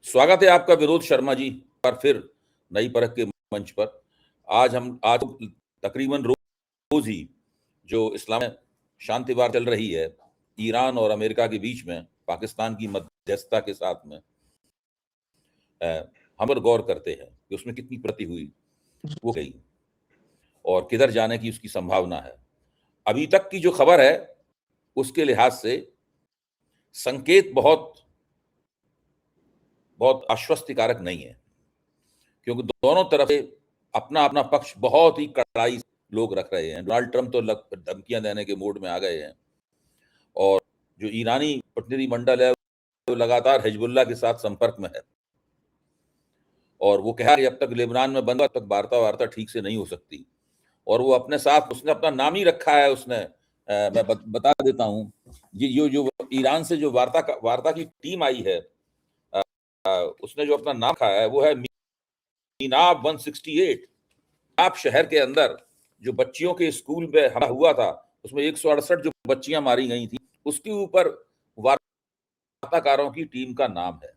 स्वागत है आपका विनोद शर्मा जी पर फिर नई परख के मंच पर। आज तकरीबन रोज ही जो इस्लाम में शांति वार्ता चल रही है ईरान और अमेरिका के बीच में पाकिस्तान की मध्यस्थता के साथ में, हम पर गौर करते हैं कि उसमें कितनी प्रगति हुई, वो गई और किधर जाने की उसकी संभावना है। अभी तक की जो खबर है उसके लिहाज से संकेत बहुत बहुत आश्वस्तिकारक नहीं है, क्योंकि दोनों तरफ से अपना अपना पक्ष बहुत ही कड़ाई से लोग रख रहे हैं। डोनाल्ड ट्रंप तो धमकियां देने के मूड में आ गए हैं और जो ईरानी प्रतिनिधिमंडल है वो लगातार हिजबुल्लाह के साथ संपर्क में है और वो कहा कि जब तक लेबनान में बंद तब तक वार्ता ठीक से नहीं हो सकती। और वो अपने साथ उसने अपना नाम ही रखा है। उसने मैं बता देता हूँ, ये जो ईरान से जो वार्ता की टीम आई है, उसने जो अपना नाम रखा है वो है मीनाब 168। आप शहर के अंदर जो बच्चियों के स्कूल में हमला हुआ था उसमें 168 जो बच्चियां मारी गई थी, उसके ऊपर वार्ताकारों की टीम का नाम है।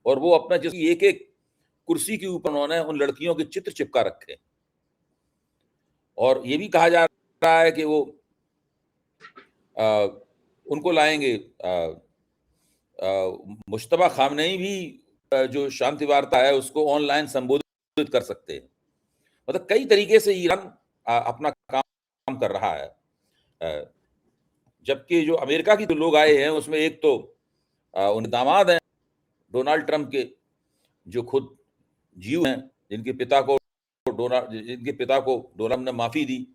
और वो अपना जिस एक एक कुर्सी के ऊपर उन्होंने उन लड़कियों के चित्र चिपका रखे और ये भी कहा जा रहा है कि वो उनको लाएंगे। मुश्तबा खामनेई भी जो शांति वार्ता है उसको ऑनलाइन संबोधित कर सकते हैं। मतलब कई तरीके से ईरान अपना काम कर रहा है। जबकि जो अमेरिका की जो लोग आए हैं उसमें एक तो उन दामाद हैं डोनाल्ड ट्रंप के, जो खुद जीव हैं, जिनके पिता को डोनाल्ड ने माफी दी।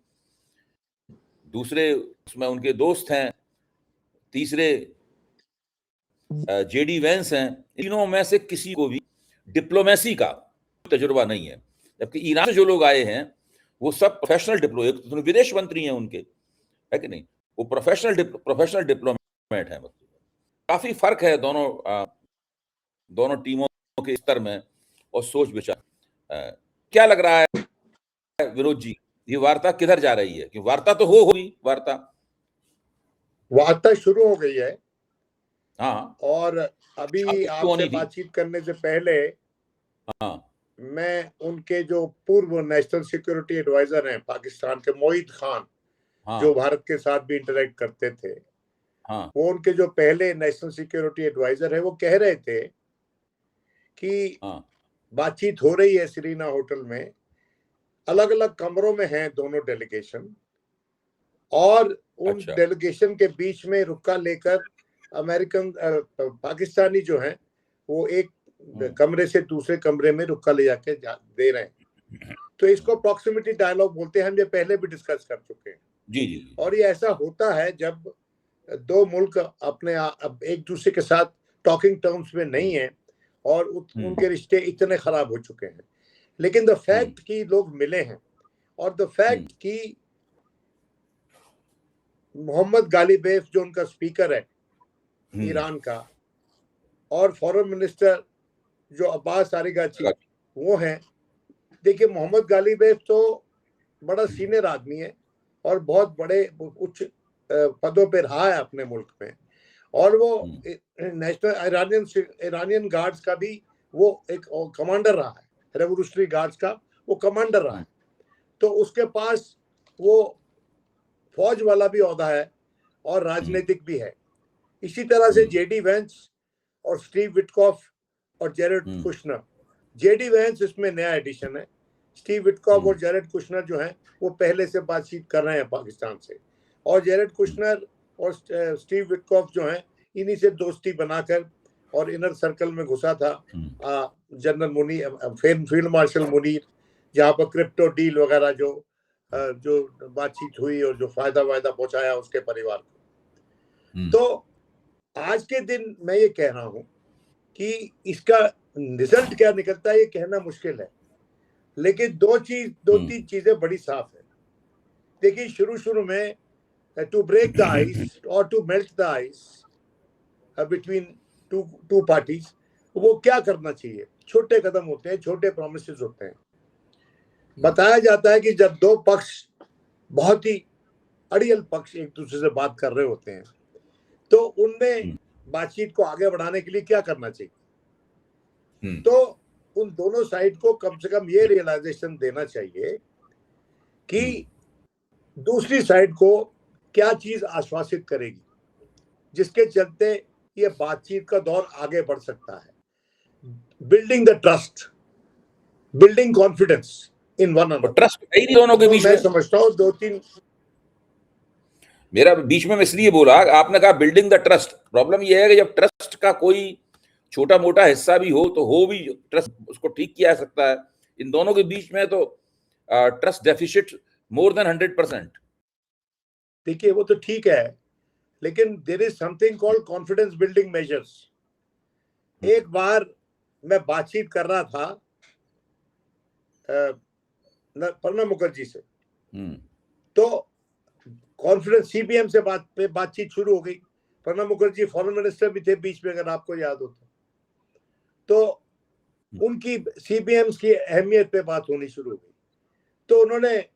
दूसरे उसमें उनके दोस्त हैं। तीसरे जेडी वेंस हैं। तीनों में से किसी को भी डिप्लोमेसी का तजुर्बा नहीं है। जबकि ईरान से जो लोग आए हैं वो सब प्रोफेशनल विदेश मंत्री हैं उनके, है कि नहीं? वो प्रोफेशनल डिप्लोमेट हैं। काफी फर्क है दोनों टीमों के स्तर में और सोच विचार। क्या लग रहा है विनोद जी, ये वार्ता किधर जा रही है? कि वार्ता तो होगी, वार्ता शुरू हो गई है। हाँ, और अभी आपसे बातचीत करने से पहले हाँ, मैं उनके जो पूर्व नेशनल सिक्योरिटी एडवाइजर हैं पाकिस्तान के, मोहित खान, हाँ, जो भारत के साथ भी इंटरेक्ट करते थे, हाँ, वो उनके जो पहले नेशनल सिक्योरिटी एडवाइजर है, वो कह रहे थे कि बातचीत हो रही है सीरीना होटल में, अलग अलग कमरों में हैं दोनों डेलीगेशन, और उन डेलीगेशन के बीच में रुका लेकर अमेरिकन पाकिस्तानी जो हैं वो एक कमरे से दूसरे कमरे में रुका ले जाके दे रहे हैं। तो इसको प्रॉक्सिमिटी डायलॉग बोलते हैं। हम ये पहले भी डिस्कस कर चुके हैं। जी। और ये ऐसा होता है जब दो मुल्क अपने एक दूसरे के साथ टॉकिंग टर्म्स में नहीं है और उनके रिश्ते इतने खराब हो चुके हैं। लेकिन द फैक्ट कि लोग मिले हैं और द फैक्ट कि मोहम्मद गालिबेफ जो उनका स्पीकर है ईरान का, और फॉरेन मिनिस्टर जो अब्बास आरिगाची वो हैं। देखिए, मोहम्मद गालिबेफ तो बड़ा सीनियर आदमी है और बहुत बड़े उच्च पदों पे रहा है अपने मुल्क में, और वो नेशनल इरानियन गार्ड्स का भी वो एक कमांडर रहा है, रेवोल्यूशनरी गार्ड्स का वो कमांडर रहा है। तो उसके पास वो फौज वाला भी ओहदा है और राजनीतिक भी है। इसी तरह से जेडी वेंस और स्टीव विटकॉफ और जेरेड कुशनर। जेडी वेंस इसमें नया एडिशन है। स्टीव विटकॉफ और जेरेड कुशनर जो हैं वो पहले से बातचीत कर रहे हैं पाकिस्तान से, और जेरेड कुशनर और स्टीव विटकॉफ जो हैं इन्हीं से दोस्ती बनाकर और इनर सर्कल में घुसा था general Munir, field marshal Munir, जहाँ पर क्रिप्टो डील वगैरह जो बातचीत हुई और जो फायदा पहुंचाया उसके परिवार को। तो आज के दिन मैं ये कह रहा हूं कि इसका रिजल्ट क्या निकलता है ये कहना मुश्किल है, लेकिन दो तीन चीजें बड़ी साफ है। देखिए, शुरू में टू ब्रेक द आइस और to melt the ice between two parties, वो क्या करना चाहिए? छोटे कदम होते हैं, छोटे प्रोमिसेस होते हैं। बताया जाता है कि जब दो पक्ष, बहुत ही अड़ियल पक्ष, एक दूसरे से बात कर रहे होते हैं तो उनमें बातचीत को आगे बढ़ाने के लिए क्या करना चाहिए? तो उन दोनों साइड को कम से कम ये रियलाइजेशन देना चाहिए कि दूसरी साइड को क्या चीज आश्वासित करेगी जिसके चलते ये बातचीत का दौर आगे बढ़ सकता है। Building the trust, building confidence in one another. Trust है ही नहीं दोनों के बीच मैं में। समझता हूँ 2-3 मेरा बीच में मैं इसलिए बोला, आपने कहा बिल्डिंग द ट्रस्ट। प्रॉब्लम ये है कि जब ट्रस्ट का कोई छोटा मोटा हिस्सा भी हो तो हो भी ट्रस्ट, उसको ठीक किया जा सकता है। इन दोनों के बीच में तो ट्रस्ट डेफिसिट मोर देन 100%। देखिए वो तो ठीक है, लेकिन there is something called confidence building measures. एक बार मैं बातचीत कर रहा था प्रणब मुखर्जी से, तो कॉन्फिडेंस सीबीएम से बातचीत शुरू हो गई। प्रणब मुखर्जी फॉरेन मिनिस्टर भी थे बीच में, अगर आपको याद हो तो उनकी सीबीएम की अहमियत पे बात होनी शुरू हो गई। तो उन्होंने,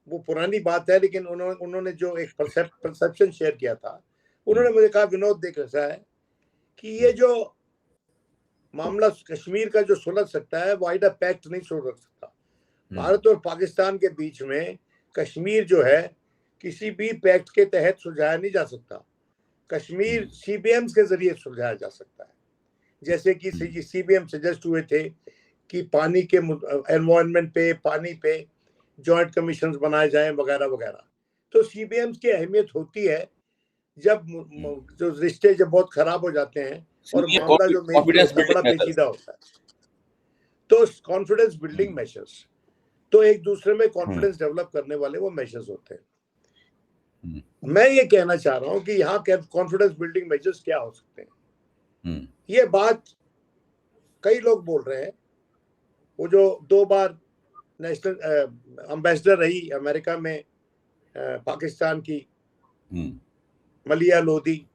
वो पुरानी बात है लेकिन उन्होंने जो एक परसेप्शन शेयर किया था, उन्होंने मुझे कहा विनोद देख ऐसा है कि ये जो मामला कश्मीर का जो सुलझ सकता है वो आइडा पैक्ट नहीं सुलझ सकता। भारत और पाकिस्तान के बीच में कश्मीर जो है किसी भी पैक्ट के तहत सुलझाया नहीं जा सकता। कश्मीर सीबीएम के जरिए सुलझाया जा सकता है। जैसे कि सीबीएम सजेस्ट हुए थे कि पानी के एनवायरनमेंट पे, पानी पे जॉइंट कमीशन बनाए जाएं वगैरह वगैरह। तो सीबीएम की अहमियत होती है जब जो रिश्ते जब बहुत खराब हो जाते हैं और मामला जो बड़ा पेचीदा होता है। तो कॉन्फिडेंस बिल्डिंग मेजर्स, तो एक दूसरे में कॉन्फिडेंस डेवलप करने वाले वो मेजर्स होते हैं। मैं ये कहना चाह रहा हूं कि यहाँ कॉन्फिडेंस बिल्डिंग मेजर्स क्या हो सकते हैं। ये बात कई लोग बोल रहे हैं। वो जो 2 बार नेशनल एम्बेसडर रही अमेरिका में पाकिस्तान की, मलिया लोधी,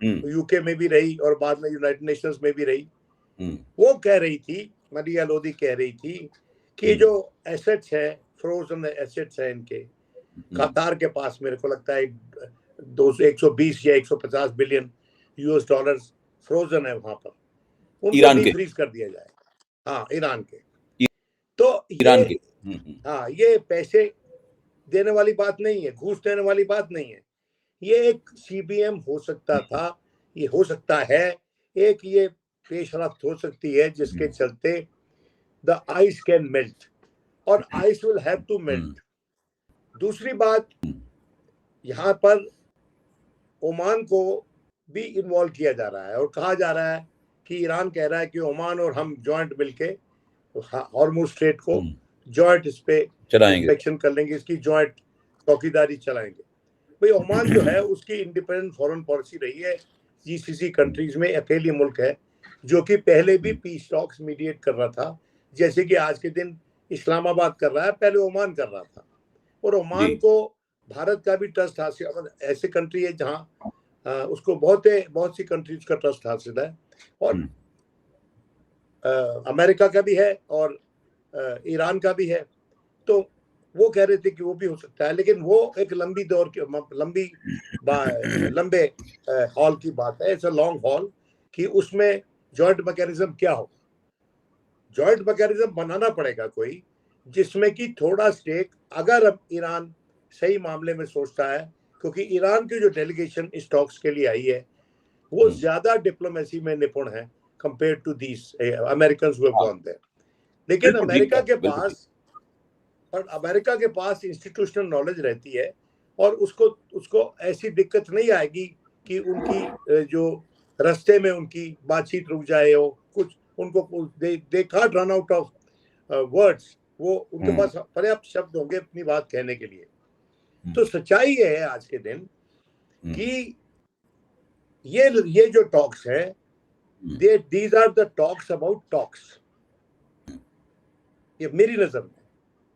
यूके में भी रही और बाद में यूनाइटेड नेशंस में भी रही। वो कह रही थी, मलिया लोधी कह रही थी कि जो एसेट्स है, फ्रोजन एसेट्स है इनके कतार के पास, मेरे को लगता है 120 या 150 बिलियन यूएस डॉलर्स फ्रोजन है वहां पर, उनको डीफ्रीज कर दिया जाए। हाँ, ईरान के। तो ये पैसे देने वाली बात नहीं है, घूस देने वाली बात नहीं है। ये एक सीबीएम हो सकता था, ये हो सकता है, एक ये पेशरफ्त हो सकती है जिसके चलते द आइस कैन मेल्ट, और ice will have to melt. दूसरी बात, यहाँ पर ओमान को भी इन्वॉल्व किया जा रहा है और कहा जा रहा है कि ईरान कह रहा है कि ओमान और हम जॉइंट मिलके हॉर्मुज स्ट्रेट को जॉइंट इस पे इंस्पेक्शन कर लेंगे, इसकी जॉइंट चौकीदारी चलाएंगे। भाई ओमान जो है उसकी इंडिपेंडेंट फॉरेन पॉलिसी रही है, जीसीसी कंट्रीज में अकेली मुल्क है जो कि पहले भी पीस टॉक्स मीडिएट कर रहा था, जैसे कि आज के दिन इस्लामाबाद कर रहा है, पहले ओमान कर रहा था। और ओमान को भारत का भी ट्रस्ट हासिल, ऐसे कंट्री है जहाँ उसको बहुत सी कंट्रीज का ट्रस्ट हासिल है, और अमेरिका का भी है और ईरान का भी है। तो वो कह रहे थे कि वो भी हो सकता है, लेकिन वो एक लंबे हॉल की बात है। इट्स अ लॉन्ग हॉल कि उसमें जॉइंट मैकेनिज्म क्या हो। जॉइंट मैकेनिज्म बनाना पड़ेगा कोई जिसमें कि थोड़ा स्टेक, अगर अब ईरान सही मामले में सोचता है, क्योंकि ईरान की जो डेलीगेशन इस टॉक्स के लिए आई है वो ज्यादा डिप्लोमेसी में निपुण है compare to these Americans who have gone there. लेकिन अमेरिका के पास इंस्टीट्यूशनल नॉलेज रहती है और उसको ऐसी दिक्कत नहीं आएगी कि उनकी जो रास्ते में उनकी बातचीत रुक जाए, हो कुछ उनको they can't run out of words, वो उनके पास पर्याप्त शब्द होंगे अपनी बात कहने के लिए। तो सच्चाई है आज के दिन कि ये जो टॉक्स है, these are the talks about talks. ये मेरी नजर में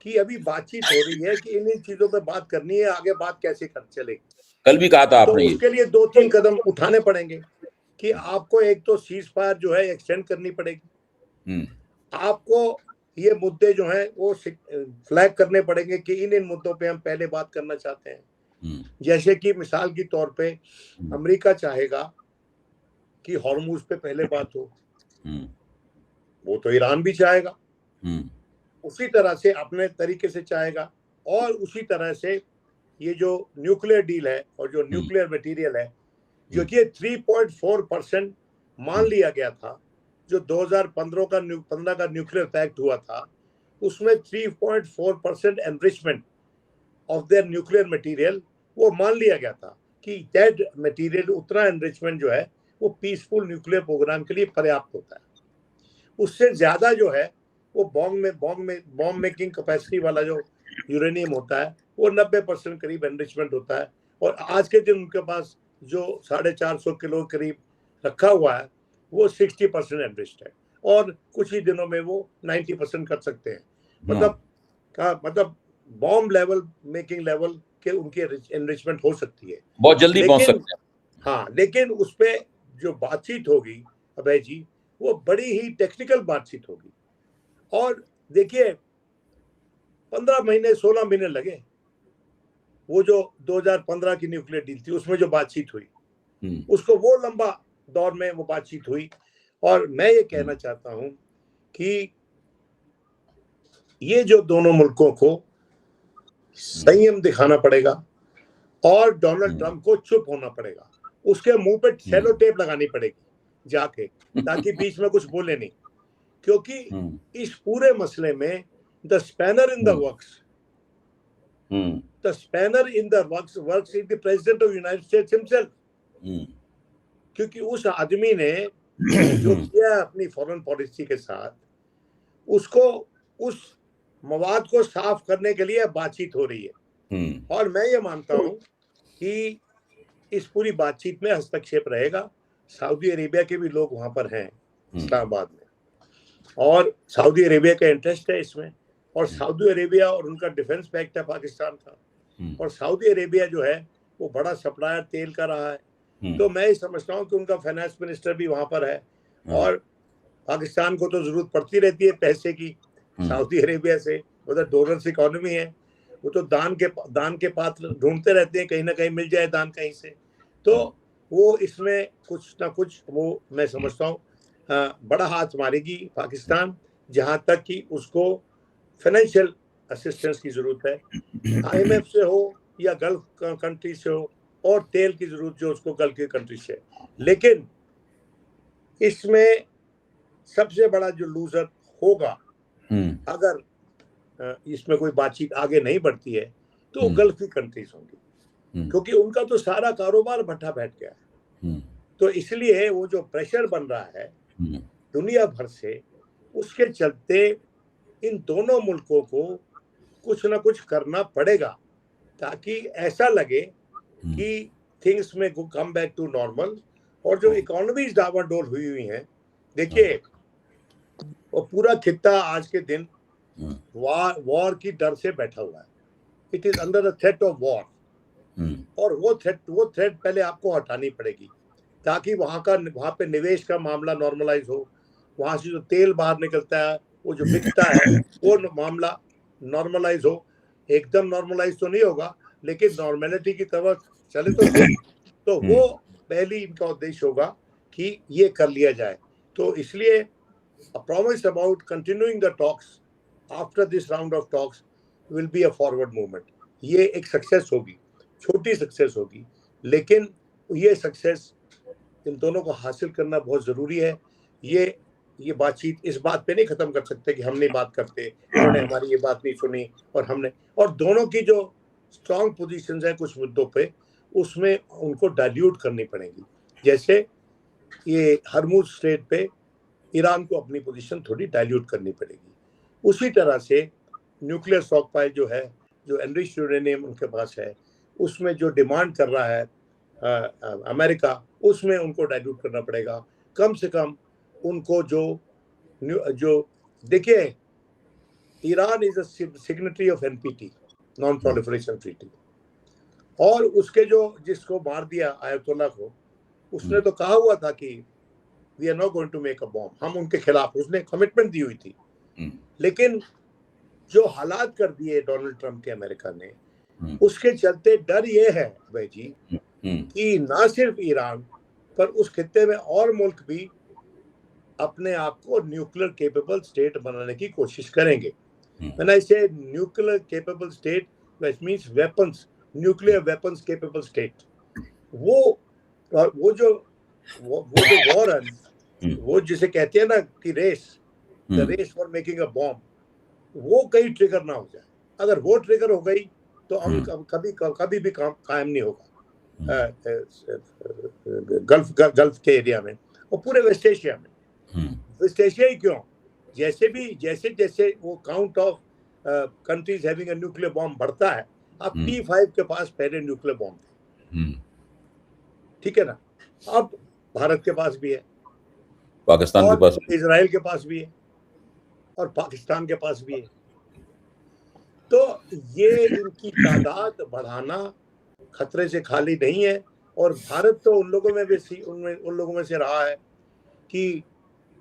कि अभी बातचीत हो रही है कि इन चीजों पे बात करनी है, आगे बात कैसे कर चलेगी। कल भी कहा था आपने, तो उसके लिए 2-3 कदम उठाने पड़ेंगे कि आपको एक तो सीज फायर जो है एक्सटेंड करनी पड़ेगी, आपको ये मुद्दे जो हैं वो फ्लैग करने पड़ेंगे कि इन मुद्दों पे हम पहले बात करना चाहते हैं। जैसे कि मिसाल के तौर पे अमेरिका चाहेगा कि हॉर्मुज पे पहले बात हो, वो तो ईरान भी चाहेगा, हम्म, उसी तरह से अपने तरीके से चाहेगा, और उसी तरह से ये जो न्यूक्लियर डील है और जो न्यूक्लियर मटेरियल है, जो कि 3.4% मान लिया गया था, जो 2015 का न्यूक्लियर पैक्ट हुआ था, उसमें 3.4% enrichment of their nuclear material वो मान लिया गया था कि दैट मटेरियल, उतना एनरिचमेंट जो है वो पीसफुल न्यूक्लियर प्रोग्राम के लिए पर्याप्त होता है। उससे ज्यादा जो है वो बॉम्ब मेकिंग कैपेसिटी वाला जो यूरेनियम होता है वो 90% करीब एनरिचमेंट होता है, और आज के दिन उनके पास जो 450 किलो करीब रखा हुआ है वो 60% एनरिच्ड है, और कुछ ही दिनों में वो 90% कर सकते हैं। मतलब बॉम्ब लेवल, मेकिंग लेवल के उनकी एनरिचमेंट हो सकती है, बहुत जल्दी पहुंच लेकिन सकते हैं। हाँ, लेकिन उस पे जो बातचीत होगी अभय जी, वो बड़ी ही टेक्निकल बातचीत होगी। और देखिए 15 महीने 16 महीने लगे, वो जो 2015 की न्यूक्लियर डील थी उसमें जो बातचीत हुई, उसको वो लंबा दौर में वो बातचीत हुई। और मैं ये कहना चाहता हूं कि ये जो दोनों मुल्कों को संयम दिखाना पड़ेगा और डोनाल्ड ट्रंप को चुप होना पड़ेगा, उसके मुंह पे सेलो टेप लगानी पड़ेगी जाके, ताकि बीच में कुछ बोले नहीं, क्योंकि इस पूरे मसले में the spanner in the works works is the president of United states himself. क्योंकि उस आदमी ने जो किया अपनी फॉरेन पॉलिसी के साथ, उसको उस मवाद को साफ करने के लिए बातचीत हो रही है। और मैं ये मानता हूं कि इस पूरी बातचीत में हस्तक्षेप रहेगा। सऊदी अरेबिया के भी लोग वहां पर हैं इस्लामाबाद में, और सऊदी अरेबिया का इंटरेस्ट है इसमें, और सऊदी अरेबिया और उनका डिफेंस पैक्ट है पाकिस्तान का, और सऊदी अरेबिया जो है वो बड़ा सप्लायर तेल का रहा है। तो मैं ये समझता हूँ कि उनका फाइनेंस मिनिस्टर भी वहां पर है, और पाकिस्तान को तो जरूरत पड़ती रहती है पैसे की सऊदी अरेबिया से, उधर डोनर्स इकोनॉमी है, वो तो दान के पात्र ढूंढते रहते हैं, कहीं ना कहीं मिल जाए दान कहीं से। तो वो इसमें कुछ ना कुछ, वो मैं समझता हूँ बड़ा हाथ मारेगी पाकिस्तान, जहां तक कि उसको फाइनेंशियल असिस्टेंस की जरूरत है, IMF से हो या गल्फ कंट्री से हो, और तेल की जरूरत जो उसको गल्फ की कंट्री से। लेकिन इसमें सबसे बड़ा जो लूजर होगा अगर इसमें कोई बातचीत आगे नहीं बढ़ती है, तो गल्फ की कंट्रीज होंगी, क्योंकि उनका तो सारा कारोबार भट्ठा बैठ गया है। तो इसलिए वो जो प्रेशर बन रहा है दुनिया भर से, उसके चलते इन दोनों मुल्कों को कुछ ना कुछ करना पड़ेगा, ताकि ऐसा लगे कि थिंग्स में कम बैक टू नॉर्मल। और जो इकोनॉमीज डावाडोल हुई हैं, देखिए वो पूरा खित्ता आज के दिन वॉर की डर से बैठा हुआ है। It is under the threat of war, और वो थ्रेट पहले आपको हटानी पड़ेगी, ताकि वहां पे निवेश का मामला नॉर्मलाइज हो, वहां से जो तेल बाहर निकलता है, वो जो बिकता है, वो मामला नॉर्मलाइज हो। एकदम नॉर्मलाइज तो नहीं होगा, लेकिन नॉर्मेलिटी की तरफ चले तो सही। तो वो पहली इनका उद्देश्य होगा कि ये कर लिया जाए। तो इसलिए a promise about continuing the talks after this round of talks will be a forward movement. ये एक सक्सेस होगी, छोटी सक्सेस होगी, लेकिन ये सक्सेस इन दोनों को हासिल करना बहुत जरूरी है। ये बातचीत इस बात पे नहीं खत्म कर सकते कि हम नहीं बात करते, उन्होंने हमारी ये बात नहीं सुनी, और दोनों की जो स्ट्रॉन्ग पोजीशंस है कुछ मुद्दों पे, उसमें उनको डाइल्यूट करनी पड़ेगी। जैसे ये हरमुज स्ट्रेट पे ईरान को अपनी पोजीशन थोड़ी डाइल्यूट करनी पड़ेगी, उसी तरह से न्यूक्लियर स्टॉकपाइल जो है, जो एनरिच्ड यूरेनियम उनके पास है, उसमें जो डिमांड कर रहा है अमेरिका, उसमें उनको डाइल्यूट करना पड़ेगा। कम से कम उनको जो देखिए, Iran is a signatory of NPT, non proliferation treaty, और उसके जिसको मार दिया आयतुल्ला को, उसने तो कहा हुआ था कि we are not going to make a bomb, हम उनके खिलाफ, उसने कमिटमेंट दी हुई थी। लेकिन जो हालात कर दिए डोनाल्ड ट्रंप के अमेरिका ने, उसके चलते डर ये है भाई जी कि ना सिर्फ ईरान पर उस खित्ते में और मुल्क भी अपने आप को न्यूक्लियर केपेबल स्टेट बनाने की कोशिश करेंगे। When I say nuclear capable state, which means weapons, nuclear weapons capable state, वो जो वॉर है, वो जिसे कहते हैं ना कि race, the race for making a bomb, वो कहीं ट्रिगर ना हो जाए। अगर वो ट्रिगर हो गई तो हम कभी भी कायम नहीं होगा गल्फ के एरिया में और पूरे वेस्ट एशिया में। वेस्ट एशिया ही क्यों, जैसे जैसे वो count of countries having a nuclear bomb बढ़ता है, अब P5 के पास पहले न्यूक्लियर बॉम्ब थे, ठीक है ना, अब भारत के पास भी है, पाकिस्तान के पास, इजराइल के पास भी है और पाकिस्तान के पास भी है। तो ये इनकी तादाद बढ़ाना खतरे से खाली नहीं है। और भारत तो उन लोगों में से रहा है कि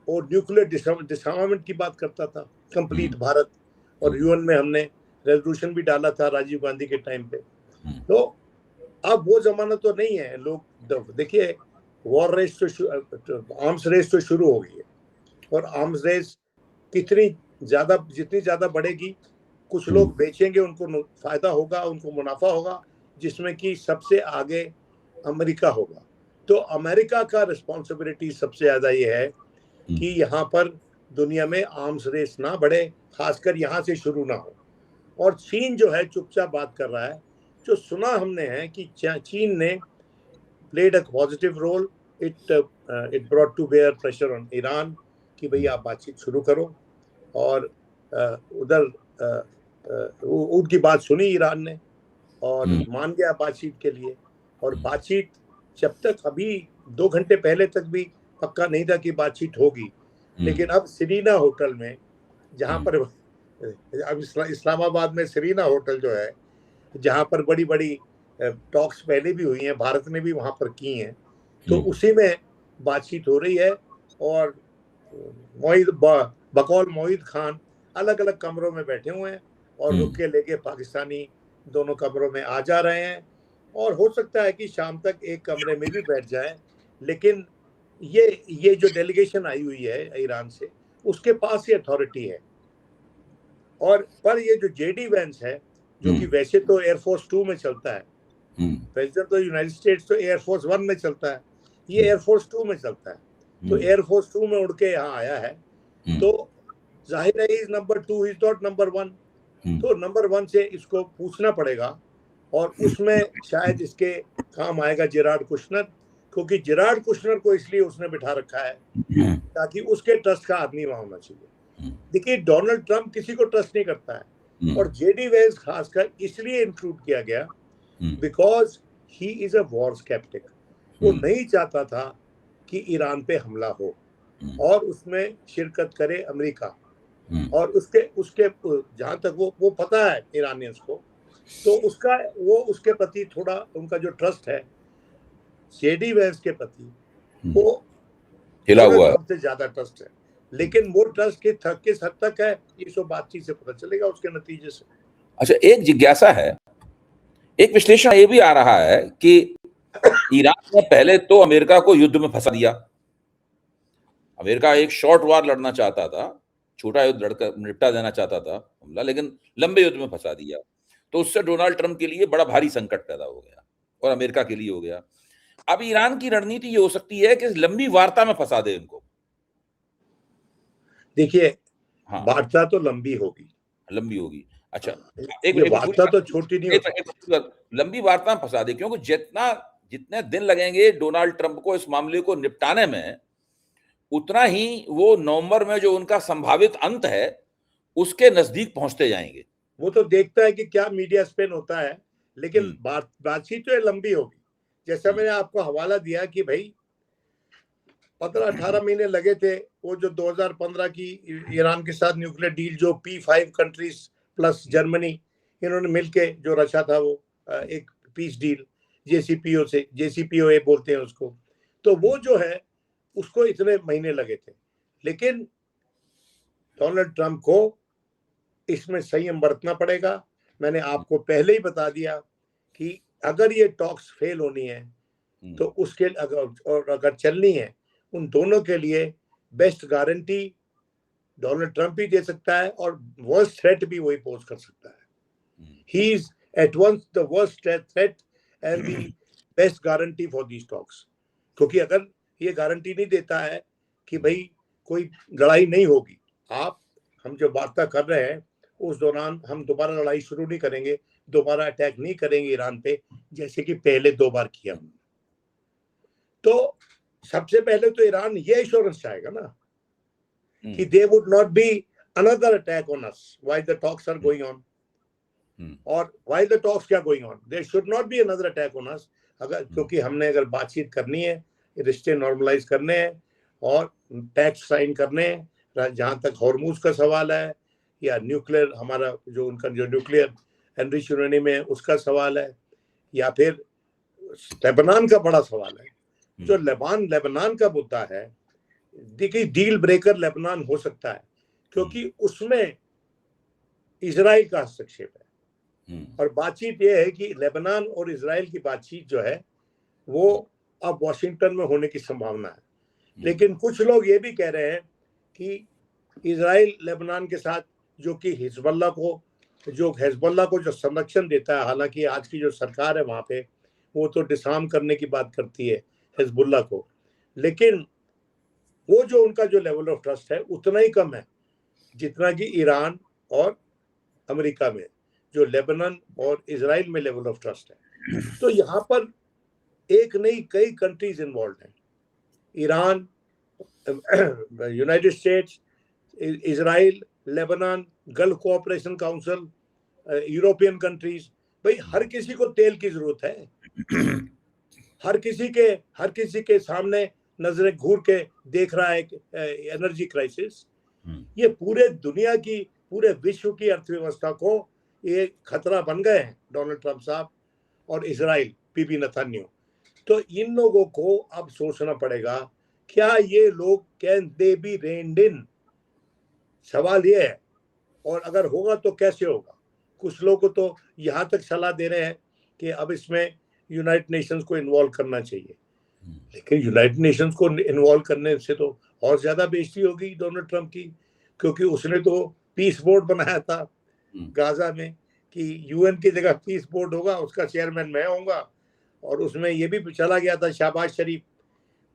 वो न्यूक्लियर डिसआर्मामेंट की बात करता था, कंप्लीट भारत, और यूएन में हमने रेजोल्यूशन भी डाला था राजीव गांधी के टाइम पे। तो अब वो जमाना तो नहीं है। लोग देखिए, वॉर रेस तो आर्म्स रेस तो शुरू हो गई है, और आर्म्स रेस जितनी ज्यादा बढ़ेगी, कुछ लोग बेचेंगे, उनको फायदा होगा, उनको मुनाफा होगा, जिसमें कि सबसे आगे अमेरिका होगा। तो अमेरिका का रिस्पॉन्सिबिलिटी सबसे ज्यादा ये है कि यहाँ पर दुनिया में आर्म्स रेस ना बढ़े, खासकर यहाँ से शुरू ना हो। और चीन जो है चुपचाप बात कर रहा है। जो सुना हमने है कि चीन ने played a positive role, it brought to bear pressure on Iran कि भाई आप बातचीत शुरू करो, और उधर उनकी बात सुनी ईरान ने और मान गया बातचीत के लिए। और बातचीत जब तक अभी 2 घंटे पहले तक भी पक्का नहीं था कि बातचीत होगी, लेकिन अब सीरीना होटल में, जहां पर अब इस्लामाबाद में सीरीना होटल जो है, जहां पर बड़ी बड़ी टॉक्स पहले भी हुई हैं, भारत ने भी वहां पर की हैं, तो उसी में बातचीत हो रही है। और बकौल मोहित खान अलग अलग कमरों में बैठे हुए हैं और रुक के लेके पाकिस्तानी दोनों कमरों में आ जा रहे हैं, और हो सकता है कि शाम तक एक कमरे में भी बैठ जाएं। लेकिन ये जो डेलीगेशन आई हुई है ईरान से, उसके पास ही अथॉरिटी है। और पर ये जो जेडी वेंस है, जो कि वैसे तो एयरफोर्स 2 में चलता है, प्रेसिडेंट तो यूनाइटेड स्टेट्स तो एयरफोर्स 1 में चलता है, ये एयरफोर्स 2 में चलता है। तो एयरफोर्स 2 में उड़ के यहाँ आया है, तो जाहिर है is number 2, is not number 1। तो नंबर 1 से इसको पूछना पड़ेगा, और उसमें शायद इसके काम आएगा जेरार्ड कुशनर, क्योंकि जेरार्ड कुशनर को इसलिए उसने बिठा रखा है ताकि उसके ट्रस्ट का आदमी वहां होना चाहिए। देखिए, डोनाल्ड ट्रंप किसी को ट्रस्ट नहीं करता है, और जेडी वेंस खासकर इसलिए इंक्लूड किया गया because he is a war sceptic. वो नहीं चाहता था कि ईरान पे हमला हो और उसमें शिरकत करे अमेरिका, और उसके जहां तक वो पता है ईरानियंस को, तो उसके प्रति थोड़ा उनका जो ट्रस्ट है जेडी वेंस के प्रति, वो हिला हुआ है, सबसे ज्यादा ट्रस्ट है। लेकिन वो ट्रस्ट किस हद तक है, ये सब बातचीत से पता चलेगा उसके नतीजे से। अच्छा, एक जिज्ञासा है, एक विश्लेषण ये भी आ रहा है कि ईरान ने पहले तो अमेरिका को युद्ध में फंसा दिया। अमेरिका एक शॉर्ट वार लड़ना चाहता था, छोटा युद्ध लड़कर निपटा देना चाहता था हमला, लेकिन लंबे युद्ध में फंसा दिया। तो उससे डोनाल्ड ट्रंप के लिए बड़ा भारी संकट पैदा हो गया, और अमेरिका के लिए हो गया। अब ईरान की रणनीति ये हो सकती है कि लंबी वार्ता में फंसा दे इनको। देखिए, वार्ता तो लंबी होगी। अच्छा, वार्ता तो छोटी नहीं होती, लंबी वार्ता में फंसा दे, क्योंकि जितने दिन लगेंगे डोनाल्ड ट्रंप को इस मामले को निपटाने में, उतना ही वो नवंबर में जो उनका संभावित अंत है उसके नजदीक पहुंचते जाएंगे। वो तो देखता है कि क्या मीडिया स्पिन होता है, लेकिन बातचीत तो लंबी होगी। जैसा मैंने आपको हवाला दिया कि भाई 15-18 महीने लगे थे वो जो 2015 की ईरान के साथ न्यूक्लियर डील, जो P5 कंट्रीज प्लस जर्मनी इन्होंने मिलके जो रचा था, वो एक पीस डील JCPOA बोलते हैं उसको। तो वो जो है उसको इतने महीने लगे थे, लेकिन डोनाल्ड ट्रंप को इसमें संयम बरतना पड़ेगा। मैंने आपको पहले ही बता दिया कि अगर ये टॉक्स फेल होनी है तो उसके अगर चलनी है, उन दोनों के लिए बेस्ट गारंटी डोनाल्ड ट्रंप ही दे सकता है और वर्स्ट थ्रेट भी वही पोज कर सकता है। He is at once the worst threat and the best guarantee for these talks. क्योंकि अगर ये गारंटी नहीं देता है कि भाई कोई लड़ाई नहीं होगी, हम जो वार्ता कर रहे हैं उस दौरान हम दोबारा लड़ाई शुरू नहीं करेंगे, दोबारा अटैक नहीं करेंगे ईरान पे, जैसे कि पहले 2 बार किया। तो सबसे पहले तो ईरान ये एश्योरेंस चाहेगा ना कि they would not be another attack on us while the talks are going on, और व्हाइल द टॉक्स क्या going on, there should not be another attack on us. अगर क्योंकि हमने अगर बातचीत करनी है, रिश्ते नॉर्मलाइज करने हैं और पैक्ट साइन करने हैं, जहां तक हॉर्मूज का सवाल है या न्यूक्लियर हमारा जो उनका जो न्यूक्लियर एनरिच यूरेनियम है उसका सवाल है, या फिर लेबनान का बड़ा सवाल है। जो लेबनान का मुद्दा है, देखिए डील ब्रेकर लेबनान हो सकता है क्योंकि उसमें इजराइल का हस्तक्षेप है। और बातचीत यह है कि लेबनान और इजराइल की बातचीत जो है वो अब वॉशिंगटन में होने की संभावना है। लेकिन कुछ लोग ये भी कह रहे हैं कि इजराइल लेबनान के साथ जो कि हिजबुल्लाह को जो संरक्षण देता है, हालांकि आज की जो सरकार है वहां पे वो तो डिसआर्म करने की बात करती है हिजबुल्लाह को, लेकिन वो जो उनका जो लेवल ऑफ ट्रस्ट है उतना ही कम है जितना कि ईरान और अमेरिका में, जो लेबनान और इजराइल में लेवल ऑफ ट्रस्ट है। तो यहाँ पर एक नहीं कई कंट्रीज इन्वॉल्व हैं, Iran, United states, Israel, Lebanon, gulf cooperation council, European countries. भाई हर किसी को तेल की जरूरत है, हर किसी के सामने नजरें घूर के देख रहा है एनर्जी क्राइसिस। ये पूरे दुनिया की, पूरे विश्व की अर्थव्यवस्था को ये खतरा बन गए हैं डोनाल्ड ट्रंप साहब और इजराइल, बीबी नेतन्याहू। तो इन लोगों को अब सोचना पड़ेगा, क्या ये लोग कैन दे बी रेन्ड इन, सवाल ये है। और अगर होगा तो कैसे होगा। कुछ लोग तो यहाँ तक सलाह दे रहे हैं कि अब इसमें यूनाइटेड नेशंस को इन्वॉल्व करना चाहिए, लेकिन यूनाइटेड नेशंस को इन्वॉल्व करने से तो और ज्यादा बेइज्जती होगी डोनाल्ड ट्रंप की, क्योंकि उसने तो पीस बोर्ड बनाया था गाजा में कि यूएन की जगह पीस बोर्ड होगा, उसका चेयरमैन मैं होऊंगा, और उसमें ये भी चला गया था शहबाज शरीफ।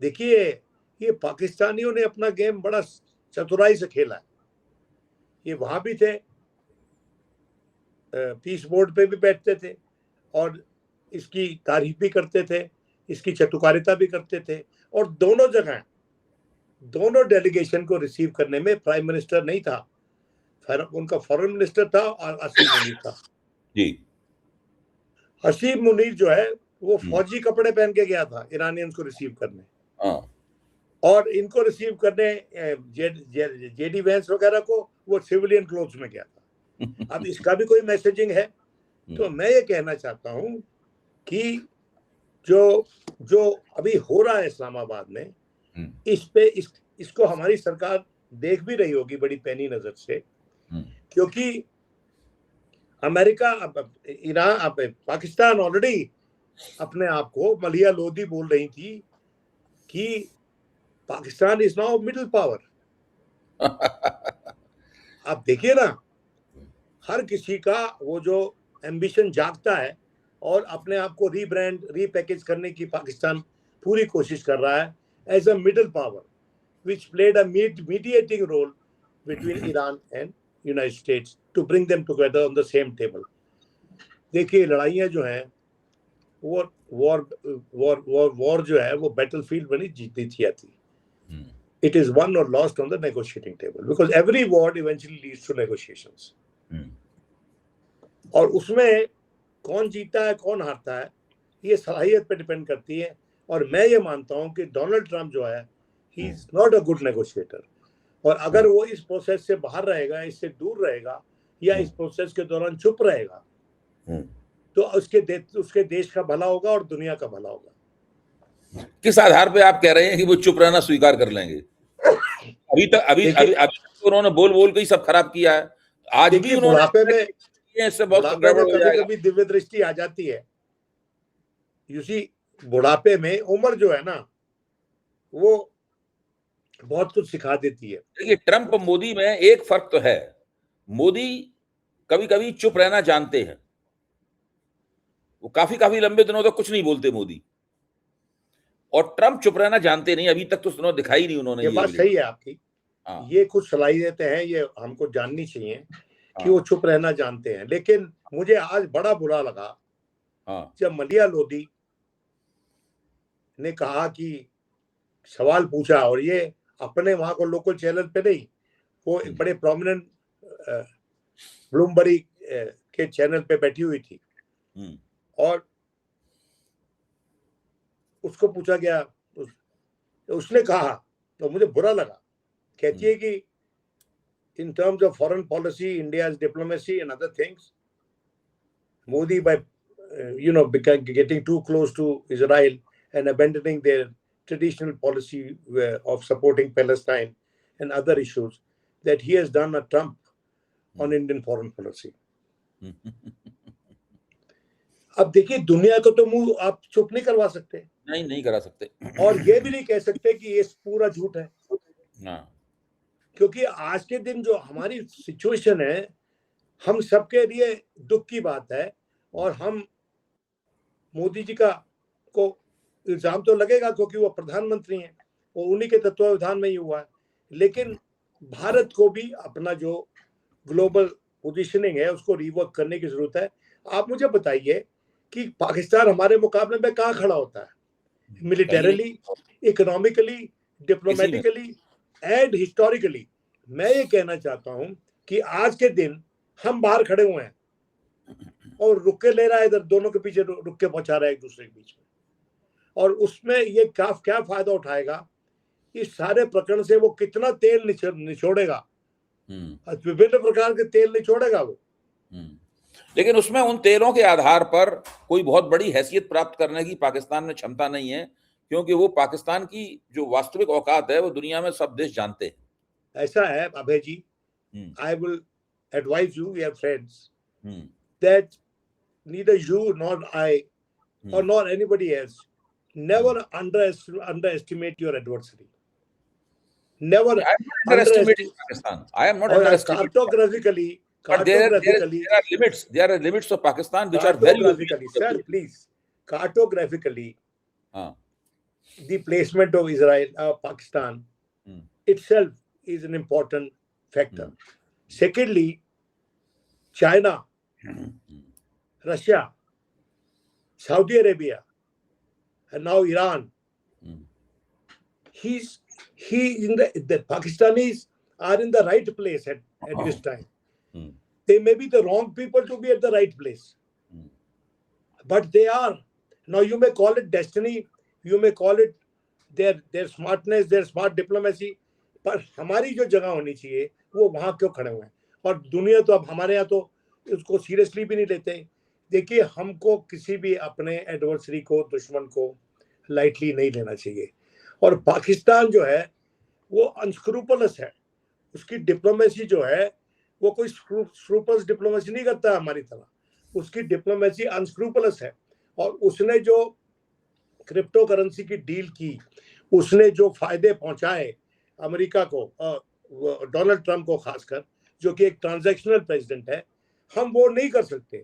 देखिए ये पाकिस्तानियों ने अपना गेम बड़ा चतुराई से खेला है, ये वहां भी थे, पीस बोर्ड पे भी बैठते थे और इसकी तारीफ भी करते थे, इसकी चटुकारिता भी करते थे, और दोनों जगह दोनों डेलीगेशन को रिसीव करने में प्राइम मिनिस्टर नहीं था, उनका फॉरेन मिनिस्टर था और असीम मुनीर था जी। असीम मुनीर जो है वो फौजी कपड़े पहन के गया था ईरानियंस को रिसीव करने, और इनको रिसीव करने जेडी वेंस वगैरह को वो सिविलियन क्लोथ्स में गया था। अब इसका भी कोई मैसेजिंग है। तो मैं ये कहना चाहता हूं कि जो अभी हो रहा है इस्लामाबाद में, इसको हमारी सरकार देख भी रही होगी बड़ी पैनी नजर से, क्योंकि अमेरिका, ईरान, पाकिस्तान ऑलरेडी अपने आप को, मलिया लोधी बोल रही थी कि Pakistan is now middle power. आप देखिए ना, हर किसी का वो जो एम्बिशन जागता है और अपने आप को रीब्रांड, रीपैकेज करने की पाकिस्तान पूरी कोशिश कर रहा है as a middle power which played a mediating role between Iran and United States to bring them together on the same table. देखिए लड़ाइयाँ जो हैं वॉर जो है वो बैटलफील्ड में नहीं जीती जाती, it is won or lost on the negotiating table because every war eventually leads to negotiations. और उसमें कौन जीता है कौन हारता है ये सलाहियत पे डिपेंड करती है। और मैं ये मानता हूँ कि डोनाल्ड ट्रंप जो है he is not a good negotiator, और अगर वो इस प्रोसेस से बाहर रहेगा, इससे दूर रहेगा, या इस प्रोसेस के दौरान चुप रहेगा, तो उसके देश का भला होगा और दुनिया का भला होगा। किस आधार पे आप कह रहे हैं कि वो चुप रहना स्वीकार कर लेंगे? अभी तक उन्होंने बोल के ही सब खराब किया है। आज भी बुढ़ापे में इससे बहुत गड़बड़ हो जाएगा। कभी दिव्य दृष्टि आ जाती है। बुढ़ापे में उम्र जो है ना वो बहुत कुछ सिखा देती है। देखिए, ट्रंप मोदी में एक फर्क तो है, मोदी कभी कभी चुप रहना जानते हैं, वो काफी काफी लंबे दिनों तक कुछ नहीं बोलते मोदी, और ट्रंप चुप रहना जानते नहीं, अभी तक तो सुनो दिखाई नहीं उन्होंने ये ये बात वाली। सही है आपकी। हाँ ये कुछ सलाहियतें हैं, ये हमको जाननी चाहिए कि हाँ वो चुप रहना जानते हैं। लेकिन मुझे आज बड़ा बुरा लगा हाँ जब मलिया लोधी ने कहा कि सवाल पूछा, और ये अपने वहां को लोकल चैनल पे नहीं, वो एक बड़े प्रोमिनेंट ब्लूमबरी के चैनल पे बैठी हुई थी, और उसको पूछा गया, उसने कहा, तो मुझे बुरा लगा। कहती है कि in terms of foreign policy, India's diplomacy and other things, Modi, by getting too close to Israel and abandoning their traditional policy of supporting Palestine and other issues, that he has done a trump on Indian foreign policy. अब देखिए, दुनिया को तो मुंह आप चुप नहीं करवा सकते, नहीं करा सकते, और ये भी नहीं कह सकते कि ये पूरा झूठ है, क्योंकि आज के दिन जो हमारी सिचुएशन है, हम सबके लिए दुख की बात है, और हम मोदी जी को इल्जाम तो लगेगा क्योंकि वो प्रधानमंत्री हैं, वो उन्हीं के तत्वावधान में ही हुआ है। लेकिन भारत को भी अपना जो ग्लोबल पोजीशनिंग है उसको रिवर्क करने की जरूरत है। आप मुझे बताइए कि पाकिस्तान हमारे मुकाबले में कहाँ खड़ा होता है, militarily, economically, diplomatically and historically. मैं ये कहना चाहता हूं कि आज के दिन हम बाहर खड़े हुए हैं और रुक के ले रहा है, इधर दोनों के पीछे रुक के पहुंचा रहा है एक दूसरे के बीच में, और उसमें ये क्या फायदा उठाएगा, इस सारे प्रकरण से वो कितना तेल निचोड़ेगा, विभिन्न प्रकार के तेल निचोड़ेगा वो। लेकिन उसमें उन तेलों के आधार पर कोई बहुत बड़ी हैसियत प्राप्त करने की पाकिस्तान में क्षमता नहीं है, क्योंकि वो पाकिस्तान की जो वास्तविक औकात है वो दुनिया में सब देश जानते हैं। ऐसा है Abhay ji, I will advise you, we are friends, that neither you nor I or nor anybody else, never underestimate your adversary. Never I am not underestimating Pakistan. I am not underestimating. Cartographically, there are limits. There are limits of Pakistan which are very obvious. Sir, please, cartographically, the placement of Israel, Pakistan itself is an important factor. Secondly, China, Russia, Saudi Arabia, and now Iran. The Pakistanis are in the right place at this time. They may be the wrong people to be at the right place, but they are. Now you may call it destiny, you may call it their smartness, their smart diplomacy, पर हमारी जो जगह होनी चाहिए वो वहां क्यों खड़े हुए हैं? और दुनिया तो अब हमारे यहाँ तो उसको सीरियसली भी नहीं लेते। देखिए, हमको किसी भी अपने एडवर्सरी को, दुश्मन को लाइटली नहीं लेना चाहिए, और पाकिस्तान जो है वो अनस्क्रूपलस है, उसकी डिप्लोमेसी जो है वो कोई स्क्रूपल्स डिप्लोमेसी नहीं करता हमारी तरह, उसकी डिप्लोमेसी अनस्क्रूपलस है, और उसने जो क्रिप्टो करेंसी की डील की, उसने जो फायदे पहुंचाए अमेरिका को, डोनाल्ड ट्रंप को खासकर, जो कि एक ट्रांजैक्शनल प्रेसिडेंट है, हम वो नहीं कर सकते।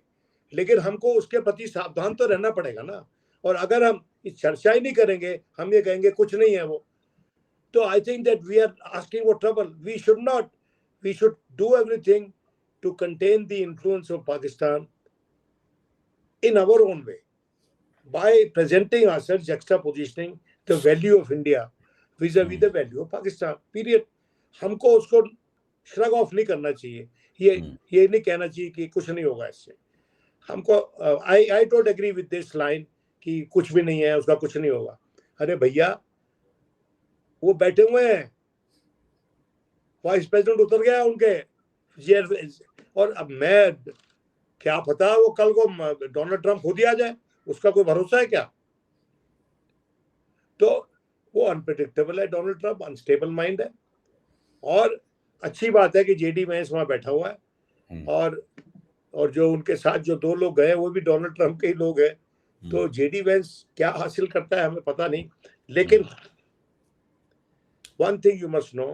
लेकिन हमको उसके प्रति सावधान तो रहना पड़ेगा ना, और अगर हम इस चर्चा ही नहीं करेंगे, हम ये कहेंगे कुछ नहीं है वो, तो I think that we are asking for trouble. We should not, we should do everything to contain the influence of Pakistan in our own way, by presenting ourselves, juxtapositioning the value of India vis-a-vis the value of Pakistan, period. हमको उसको shrug off नहीं करना चाहिए, ये नहीं कहना चाहिए कि कुछ नहीं होगा इससे। हमको I don't agree with this line कि कुछ भी नहीं है, उसका कुछ नहीं होगा। अरे भैया, वो बैठे हुए हैं, वाइस प्रेसिडेंट उतर गया उनके, और अब मैं क्या पता वो कल को डोनाल्ड ट्रंप खुद ही आ जाए, उसका कोई भरोसा है क्या? तो वो अनप्रेडिक्टेबल है डोनाल्ड ट्रंप, अनस्टेबल माइंड है। और अच्छी बात है कि जेडी वेंस वहां बैठा हुआ है, और जो उनके साथ जो दो लोग गए वो भी डोनाल्ड ट्रंप के ही लोग हैं। तो जेडी वेंस क्या हासिल करता है हमें पता नहीं, लेकिन one thing you must know,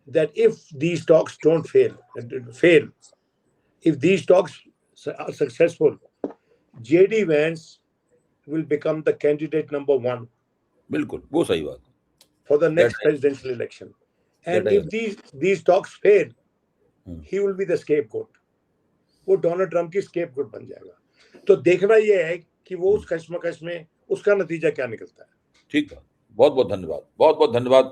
that if these talks don't fail, if these talks are successful, J.D. Vance will become the candidate number 1. बिल्कुल, वो सही बात for the next presidential election. And if these talks fail, he will be the scapegoat. वो Donald Trump की scapegoat बन जाएगा। तो देखना ये है कि वो उस कश्मकश में उसका नतीजा क्या निकलता है। ठीक है, बहुत बहुत धन्यवाद, बहुत बहुत धन्यवाद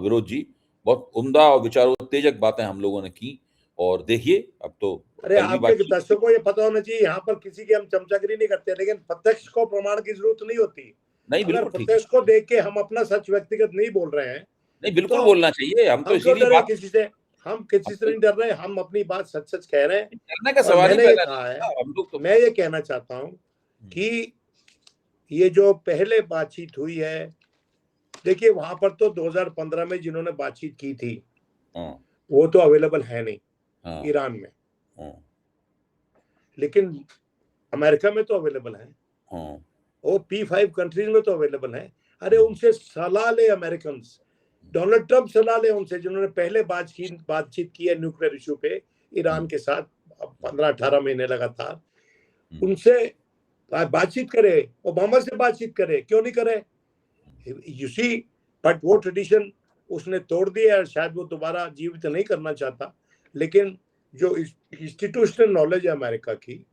विरोध जी, बहुत उम्दा और विचारोत्तेजक बातें हम लोगों ने की। और देखिए अब तो अरे आपके दर्शकों को ये पता होना चाहिए, यहाँ पर किसी की हम चमचागिरी नहीं करते, लेकिन प्रत्यक्ष को प्रमाण की जरूरत नहीं होती। नहीं, अगर प्रत्यक्ष को देख के हम अपना सच व्यक्तिगत नहीं बोल रहे हैं, नहीं बिल्कुल बोलना चाहिए। हम तो इसीलिए बात किसी से नहीं डर रहे, हम अपनी बात सच सच कह रहे हैं। डरने का सवाल ही पैदा नहीं है। हम लोग तो मैं ये कहना चाहता हूँ कि ये जो पहले बातचीत हुई है, देखिए वहां पर तो 2015 में जिन्होंने बातचीत की थी वो तो अवेलेबल है नहीं ईरान में, लेकिन अमेरिका में तो अवेलेबल है, वो P5 कंट्रीज में तो अवेलेबल है। अरे उनसे सलाह ले अमेरिकन, डोनाल्ड ट्रम्प सलाह ले उनसे, जिन्होंने पहले बातचीत की है न्यूक्लियर इशू पे ईरान के साथ 15-18 महीने लगातार। उनसे बातचीत करे, ओबामा से बातचीत करे, क्यों नहीं करे? यू सी, बट वो ट्रेडिशन उसने तोड़ दिया है, शायद वो दोबारा जीवित नहीं करना चाहता। लेकिन जो इंस्टीट्यूशनल नॉलेज है अमेरिका की,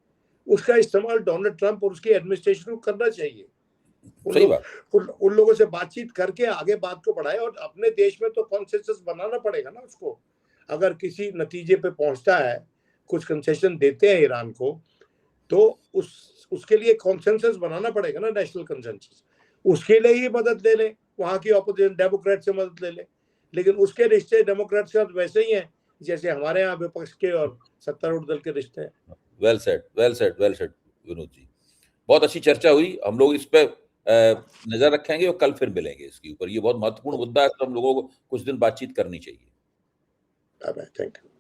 उसका इस्तेमाल डोनाल्ड ट्रम्प और उसकी एडमिनिस्ट्रेशन को करना चाहिए। उन लोगों से बातचीत करके आगे बात को बढ़ाए, और अपने देश में तो कॉन्सेंसस बनाना पड़ेगा ना उसको। अगर किसी नतीजे पे पहुंचता है, कुछ कंसेशन देते हैं ईरान को, तो उसके लिए कॉन्सेंसस बनाना पड़ेगा ना, नेशनल कंसेंसस। उसके लिए ही मदद ले ले, वहां की ऑपोजिशन डेमोक्रेट से मदद ले ले, लेकिन उसके रिश्ते डेमोक्रेट के साथ वैसे ही हैं जैसे हमारे यहाँ विपक्ष के और सत्तारूढ़ दल के रिश्ते हैं। वेल सेड विनोद जी, बहुत अच्छी चर्चा हुई। हम लोग इस पे नजर रखेंगे और कल फिर मिलेंगे इसके ऊपर। ये बहुत महत्वपूर्ण मुद्दा है, तो हम लोगों को कुछ दिन बातचीत करनी चाहिए। Thank you.